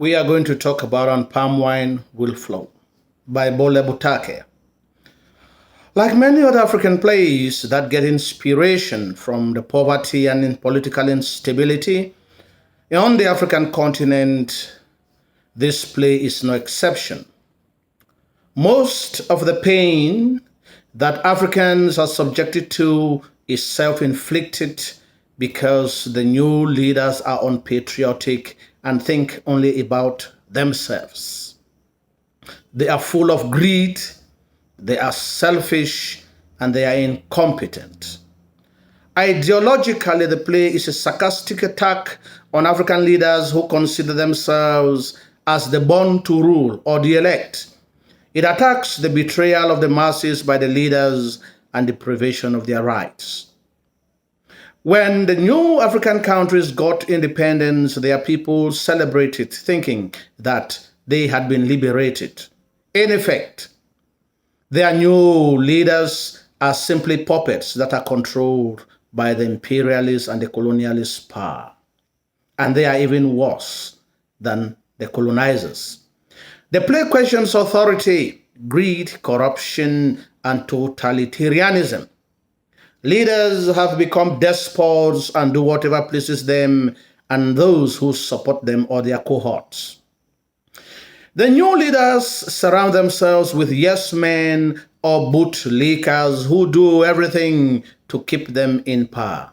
We are going to talk about On Palm Wine Will Flow by Bole Butake. Like many other African plays that get inspiration from the poverty and in political instability, on the African continent, this play is no exception. Most of the pain that Africans are subjected to is self-inflicted because the new leaders are unpatriotic and think only about themselves. They are full of greed, they are selfish, and they are incompetent. Ideologically, the play is a sarcastic attack on African leaders who consider themselves as the born to rule or the elect. It attacks the betrayal of the masses by the leaders and the privation of their rights. When the new African countries got independence, their people celebrated, thinking that they had been liberated. In effect, their new leaders are simply puppets that are controlled by the imperialist and the colonialist power. And they are even worse than the colonizers. The play questions authority, greed, corruption, and totalitarianism. Leaders have become despots and do whatever pleases them and those who support them or their cohorts. The new leaders surround themselves with yes men or bootlickers who do everything to keep them in power.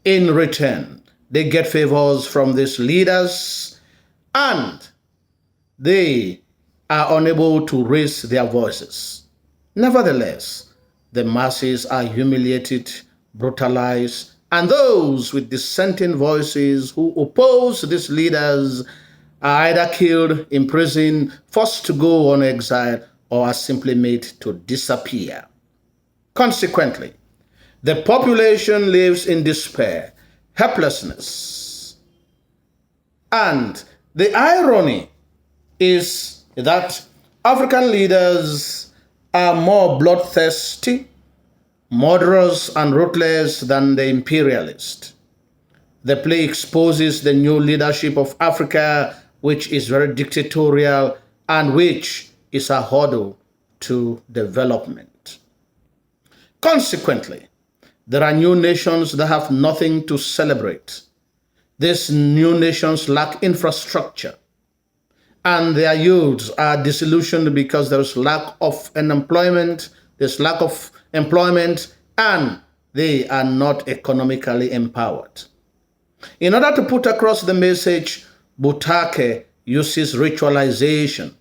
In return, they get favors from these leaders and they are unable to raise their voices. Nevertheless, the masses are humiliated, brutalized, and those with dissenting voices who oppose these leaders are either killed, imprisoned, forced to go on exile, or are simply made to disappear. Consequently, the population lives in despair, helplessness. And the irony is that African leaders are more bloodthirsty, murderous, and ruthless than the imperialists. The play exposes the new leadership of Africa, which is very dictatorial and which is a hurdle to development. Consequently, there are new nations that have nothing to celebrate. These new nations lack infrastructure, and their youths are disillusioned because there's lack of employment, and they are not economically empowered. In order to put across the message, Butake uses ritualization.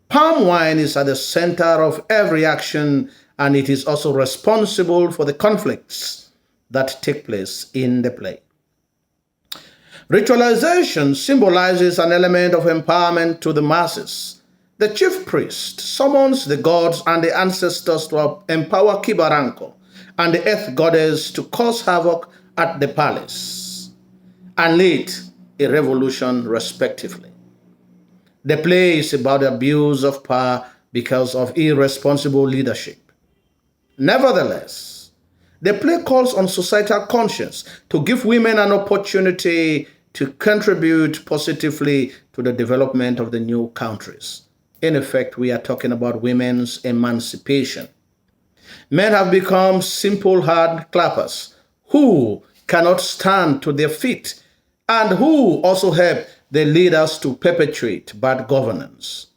Palm wine is at the center of every action, and it is also responsible for the conflicts that take place in the play. Ritualization symbolizes an element of empowerment to the masses. The chief priest summons the gods and the ancestors to empower Kibaranko and the earth goddess to cause havoc at the palace and lead a revolution respectively. The play is about the abuse of power because of irresponsible leadership. Nevertheless, the play calls on societal conscience to give women an opportunity to contribute positively to the development of the new countries. In effect, we are talking about women's emancipation. Men have become simple hand clappers who cannot stand to their feet and who also help the leaders to perpetuate bad governance.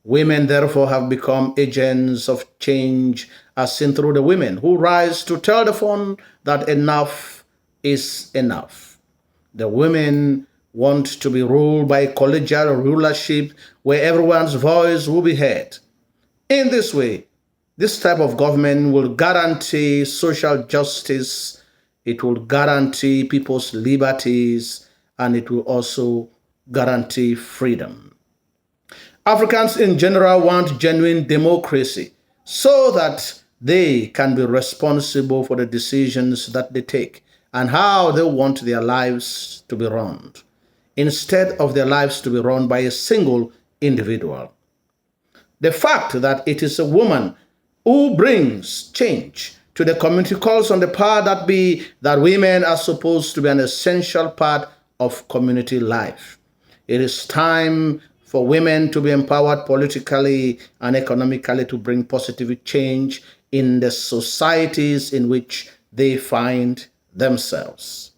Women, therefore, have become agents of change as seen through the women who rise to tell the phone that enough is enough. The women want to be ruled by a collegial rulership where everyone's voice will be heard. In this way, this type of government will guarantee social justice, it will guarantee people's liberties, and it will also guarantee freedom. Africans in general want genuine democracy so that they can be responsible for the decisions that they take and how they want their lives to be run, instead of their lives to be run by a single individual. The fact that it is a woman who brings change to the community calls on the power that be that women are supposed to be an essential part of community life. It is time for women to be empowered politically and economically to bring positive change in the societies in which they find themselves.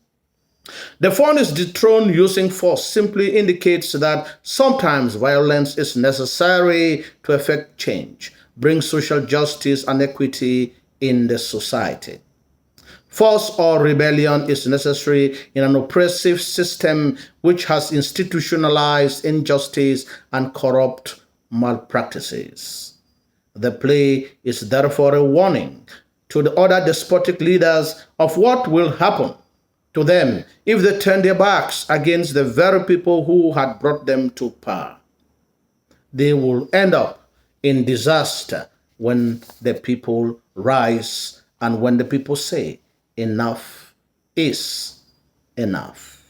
The phone is dethroned using force simply indicates that sometimes violence is necessary to effect change, bring social justice and equity in the society. Force or rebellion is necessary in an oppressive system which has institutionalized injustice and corrupt malpractices. The play is therefore a warning to the other despotic leaders of what will happen to them if they turn their backs against the very people who had brought them to power. They will end up in disaster when the people rise and when the people say, enough is enough.